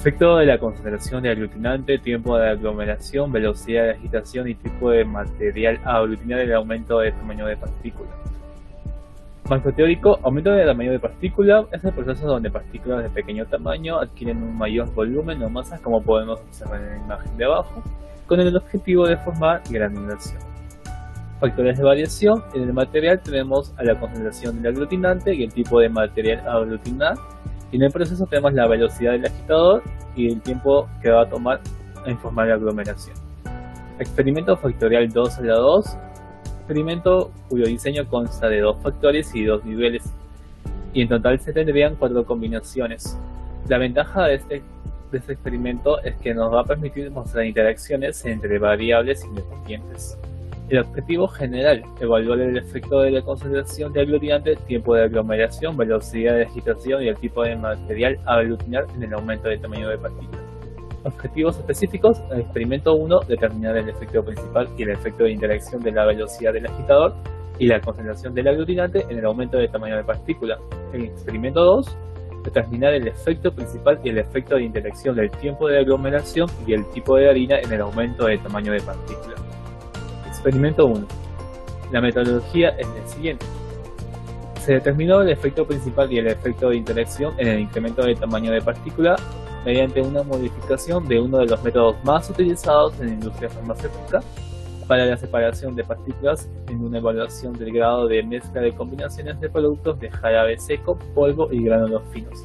Efecto de la concentración de aglutinante, tiempo de aglomeración, velocidad de agitación y tipo de material a aglutinar, el aumento de tamaño de partícula. Marco teórico: aumento de tamaño de partícula es el proceso donde partículas de pequeño tamaño adquieren un mayor volumen o masa, como podemos observar en la imagen de abajo, con el objetivo de formar granulación. Factores de variación: en el material tenemos a la concentración del aglutinante y el tipo de material a aglutinar, y en el proceso tenemos la velocidad del agitador y el tiempo que va a tomar en formar la aglomeración. Experimento factorial 2 a la 2. Experimento cuyo diseño consta de 2 factores y 2 niveles, y en total se tendrían 4 combinaciones. La ventaja de este experimento es que nos va a permitir mostrar interacciones entre variables independientes. El objetivo general: evaluar el efecto de la concentración de aglutinante, tiempo de aglomeración, velocidad de agitación y el tipo de material a aglutinar en el aumento de tamaño de partícula. Objetivos específicos: en el experimento 1, determinar el efecto principal y el efecto de interacción de la velocidad del agitador y la concentración del aglutinante en el aumento de tamaño de partícula. En el experimento 2, determinar el efecto principal y el efecto de interacción del tiempo de aglomeración y el tipo de harina en el aumento de tamaño de partícula. Experimento 1. La metodología es la siguiente. Se determinó el efecto principal y el efecto de interacción en el incremento de tamaño de partícula mediante una modificación de uno de los métodos más utilizados en la industria farmacéutica para la separación de partículas en una evaluación del grado de mezcla de combinaciones de productos de jarabe seco, polvo y gránulos finos.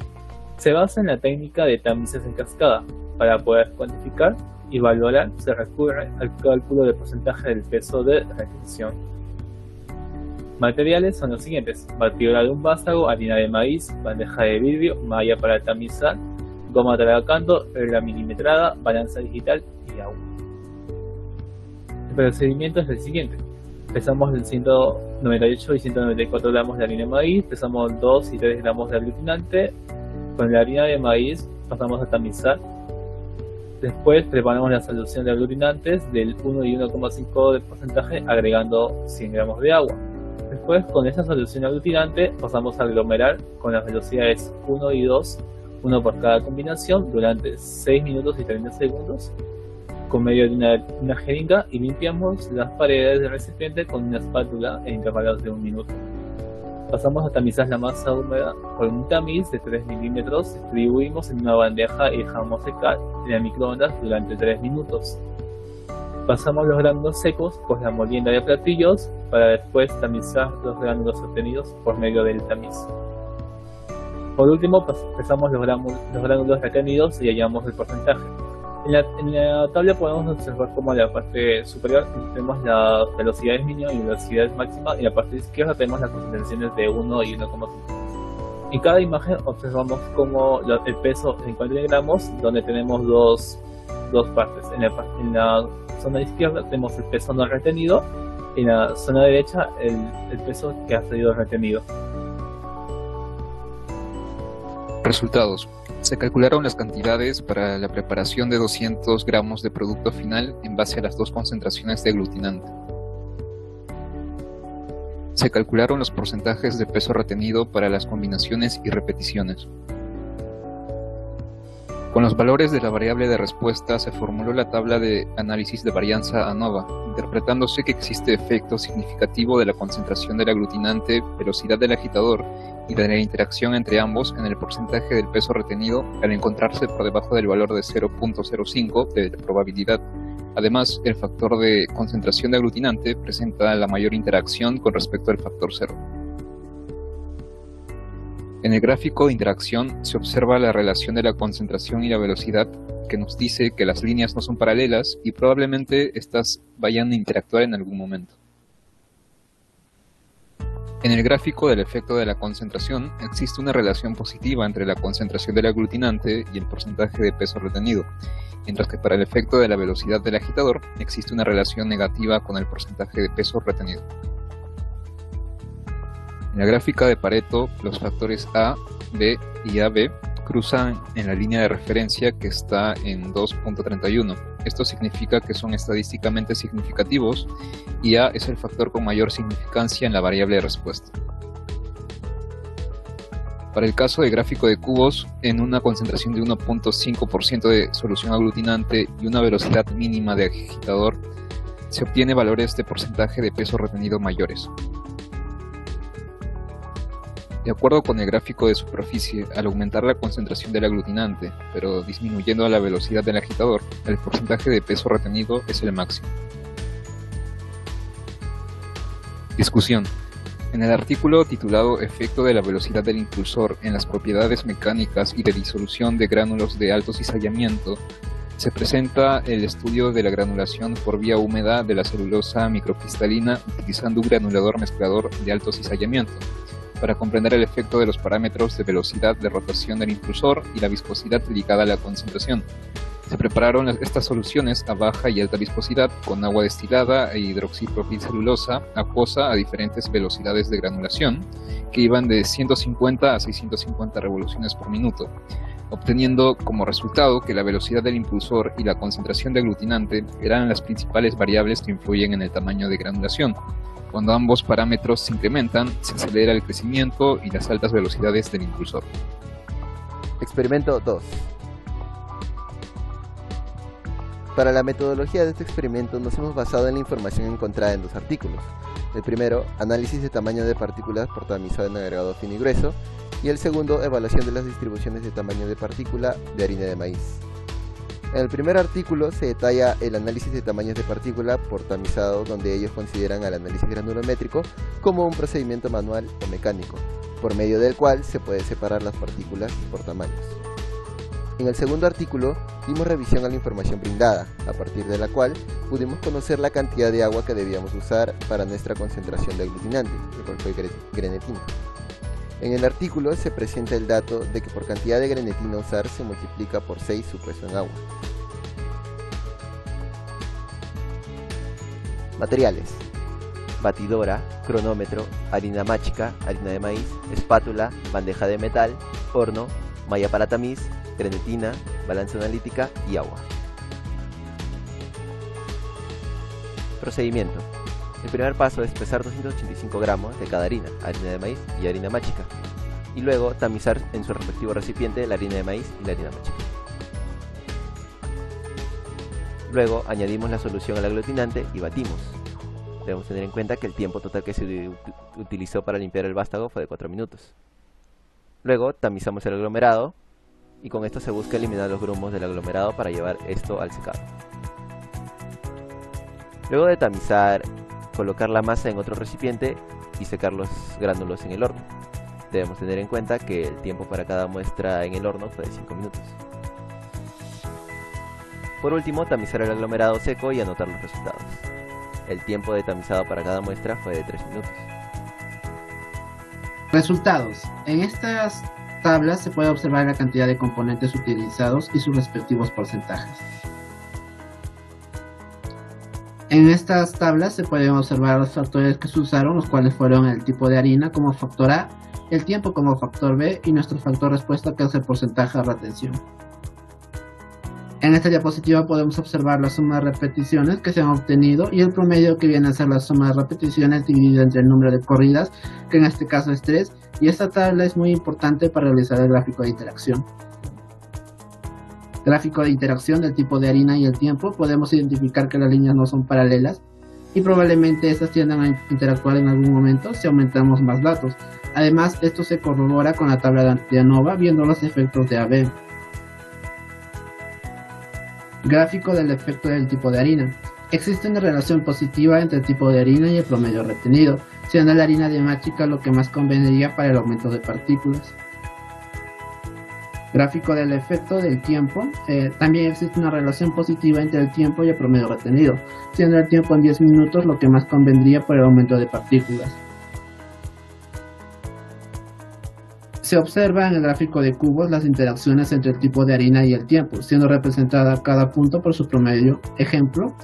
Se basa en la técnica de tamices en cascada. Para poder cuantificar y valorar, se recurre al cálculo del porcentaje del peso de retención. Materiales son los siguientes: batidora de un vástago, harina de maíz, bandeja de vidrio, malla para tamizar, goma trabacando, regla milimetrada, balanza digital y agua. El procedimiento es el siguiente: pesamos el 198 y 194 gramos de harina de maíz, pesamos 2 y 3 gramos de aglutinante. Con la harina de maíz pasamos a tamizar. Después preparamos la solución de aglutinantes del 1 y 1,5 de porcentaje, agregando 100 gramos de agua. Después, con esta solución aglutinante pasamos a aglomerar con las velocidades 1 y 2, uno por cada combinación, durante 6 minutos y 30 segundos con medio de una jeringa, y limpiamos las paredes del recipiente con una espátula en intervalos de 1 minuto. Pasamos a tamizar la masa húmeda con un tamiz de 3 milímetros, distribuimos en una bandeja y dejamos secar en el microondas durante 3 minutos. Pasamos los gránulos secos por la molienda de platillos para después tamizar los gránulos obtenidos por medio del tamiz. Por último, pesamos los gránulos retenidos y hallamos el porcentaje. En la tabla podemos observar como en la parte superior tenemos las velocidades mínima y velocidades máxima, y en la parte izquierda tenemos las concentraciones de 1 y 1,5. En cada imagen observamos como el peso en 40 gramos, donde tenemos dos partes. En la zona izquierda tenemos el peso no retenido, y en la zona derecha el peso que ha sido retenido. Resultados. Se calcularon las cantidades para la preparación de 200 gramos de producto final en base a las 2 concentraciones de aglutinante. Se calcularon los porcentajes de peso retenido para las combinaciones y repeticiones. Con los valores de la variable de respuesta se formuló la tabla de análisis de varianza ANOVA, interpretándose que existe efecto significativo de la concentración del aglutinante, velocidad del agitador y de la interacción entre ambos en el porcentaje del peso retenido al encontrarse por debajo del valor de 0.05 de probabilidad. Además, el factor de concentración de aglutinante presenta la mayor interacción con respecto al factor 0. En el gráfico de interacción se observa la relación de la concentración y la velocidad, que nos dice que las líneas no son paralelas y probablemente estas vayan a interactuar en algún momento. En el gráfico del efecto de la concentración existe una relación positiva entre la concentración del aglutinante y el porcentaje de peso retenido, mientras que para el efecto de la velocidad del agitador existe una relación negativa con el porcentaje de peso retenido. En la gráfica de Pareto, los factores A, B y AB cruzan en la línea de referencia que está en 2.31. Esto significa que son estadísticamente significativos y A es el factor con mayor significancia en la variable de respuesta. Para el caso de gráfico de cubos, en una concentración de 1.5% de solución aglutinante y una velocidad mínima de agitador, se obtiene valores de porcentaje de peso retenido mayores. De acuerdo con el gráfico de superficie, al aumentar la concentración del aglutinante, pero disminuyendo la velocidad del agitador, el porcentaje de peso retenido es el máximo. Discusión. En el artículo titulado Efecto de la velocidad del impulsor en las propiedades mecánicas y de disolución de gránulos de alto cizallamiento, se presenta el estudio de la granulación por vía húmeda de la celulosa microcristalina utilizando un granulador mezclador de alto cizallamiento, para comprender el efecto de los parámetros de velocidad de rotación del impulsor y la viscosidad ligada a la concentración. Se prepararon estas soluciones a baja y alta viscosidad con agua destilada e hidroxipropilcelulosa acuosa a diferentes velocidades de granulación, que iban de 150 a 650 revoluciones por minuto, obteniendo como resultado que la velocidad del impulsor y la concentración de aglutinante eran las principales variables que influyen en el tamaño de granulación. Cuando ambos parámetros se incrementan, se acelera el crecimiento y las altas velocidades del impulsor. Experimento 2. Para la metodología de este experimento nos hemos basado en la información encontrada en dos artículos. El primero, análisis de tamaño de partículas por tamizado en agregado fino y grueso, y el segundo, evaluación de las distribuciones de tamaño de partícula de harina de maíz. En el primer artículo se detalla el análisis de tamaños de partícula por tamizado, donde ellos consideran al análisis granulométrico como un procedimiento manual o mecánico, por medio del cual se puede separar las partículas por tamaños. En el segundo artículo dimos revisión a la información brindada, a partir de la cual pudimos conocer la cantidad de agua que debíamos usar para nuestra concentración de aglutinante, el cual fue grenetina. En el artículo se presenta el dato de que por cantidad de grenetina a usar se multiplica por 6 su peso en agua. Materiales: batidora, cronómetro, harina máchica, harina de maíz, espátula, bandeja de metal, horno, malla para tamiz, grenetina, balanza analítica y agua. Procedimiento: el primer paso es pesar 285 gramos de cada harina de maíz y harina máchica, y luego tamizar en su respectivo recipiente la harina de maíz y la harina máchica. Luego añadimos la solución al aglutinante y batimos. Debemos tener en cuenta que el tiempo total que se utilizó para limpiar el vástago fue de 4 minutos. Luego tamizamos el aglomerado y con esto se busca eliminar los grumos del aglomerado para llevar esto al secado. Luego de tamizar, colocar la masa en otro recipiente y secar los gránulos en el horno. Debemos tener en cuenta que el tiempo para cada muestra en el horno fue de 5 minutos. Por último, tamizar el aglomerado seco y anotar los resultados. El tiempo de tamizado para cada muestra fue de 3 minutos. Resultados. En estas tablas se puede observar la cantidad de componentes utilizados y sus respectivos porcentajes. En estas tablas se pueden observar los factores que se usaron, los cuales fueron el tipo de harina como factor A, el tiempo como factor B y nuestro factor respuesta, que es el porcentaje de retención. En esta diapositiva podemos observar la suma de repeticiones que se han obtenido y el promedio, que viene a ser la suma de repeticiones dividida entre el número de corridas, que en este caso es 3, y esta tabla es muy importante para realizar el gráfico de interacción. Gráfico de interacción del tipo de harina y el tiempo. Podemos identificar que las líneas no son paralelas y probablemente estas tiendan a interactuar en algún momento si aumentamos más datos. Además, esto se corrobora con la tabla de ANOVA viendo los efectos de AB. Gráfico del efecto del tipo de harina. Existe una relación positiva entre el tipo de harina y el promedio retenido, siendo la harina de máchica lo que más convendría para el aumento de partículas. Gráfico del efecto del tiempo. También existe una relación positiva entre el tiempo y el promedio retenido, siendo el tiempo en 10 minutos lo que más convendría por el aumento de partículas. Se observa en el gráfico de cubos las interacciones entre el tipo de harina y el tiempo, siendo representada cada punto por su promedio. Ejemplo,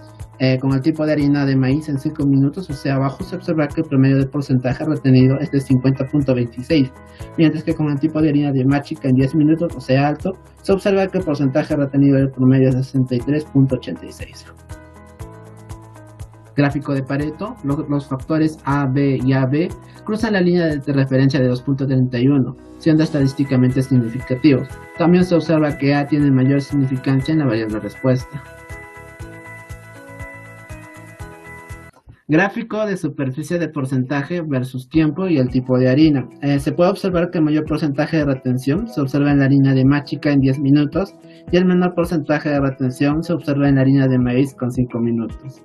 con el tipo de harina de maíz en 5 minutos, o sea, abajo se observa que el promedio de porcentaje retenido es de 50.26, mientras que con el tipo de harina de máchica en 10 minutos, o sea, alto, se observa que el porcentaje retenido del promedio es de 63.86. Gráfico de Pareto, los factores A, B y AB cruzan la línea de referencia de 2.31, siendo estadísticamente significativos. También se observa que A tiene mayor significancia en la variable respuesta. Gráfico de superficie de porcentaje versus tiempo y el tipo de harina. Se puede observar que el mayor porcentaje de retención se observa en la harina de machica en 10 minutos y el menor porcentaje de retención se observa en la harina de maíz con 5 minutos.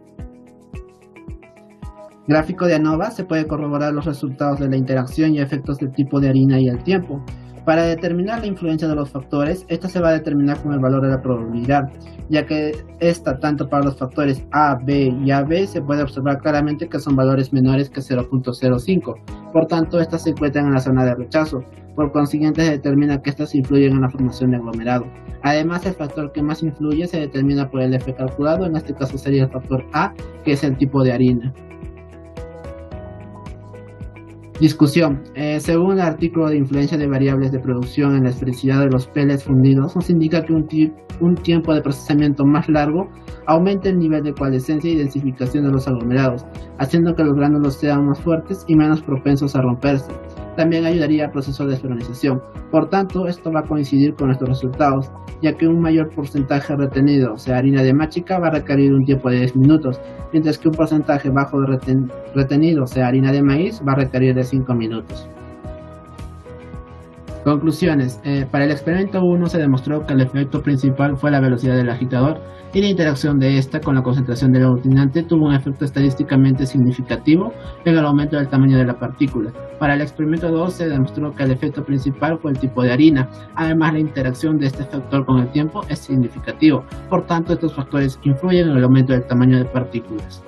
Gráfico de ANOVA. Se puede corroborar los resultados de la interacción y efectos del tipo de harina y el tiempo. Para determinar la influencia de los factores, esta se va a determinar con el valor de la probabilidad, ya que esta, tanto para los factores A, B y AB, se puede observar claramente que son valores menores que 0.05. Por tanto, estas se encuentran en la zona de rechazo. Por consiguiente, se determina que estas influyen en la formación de aglomerado. Además, el factor que más influye se determina por el F calculado, en este caso sería el factor A, que es el tipo de harina. Discusión. Según el artículo de influencia de variables de producción en la esfericidad de los pellets fundidos, nos indica que un tiempo de procesamiento más largo aumenta el nivel de coalescencia y densificación de los aglomerados, haciendo que los gránulos sean más fuertes y menos propensos a romperse. También ayudaría al proceso de esferonización. Por tanto, esto va a coincidir con nuestros resultados, ya que un mayor porcentaje retenido, o sea, harina de machica, va a requerir un tiempo de 10 minutos, mientras que un porcentaje bajo de retenido, o sea, harina de maíz, va a requerir de 5 minutos. Conclusiones. Para el experimento 1 se demostró que el efecto principal fue la velocidad del agitador y la interacción de esta con la concentración del aglutinante tuvo un efecto estadísticamente significativo en el aumento del tamaño de la partícula. Para el experimento 2 se demostró que el efecto principal fue el tipo de harina. Además, la interacción de este factor con el tiempo es significativo. Por tanto, estos factores influyen en el aumento del tamaño de partículas.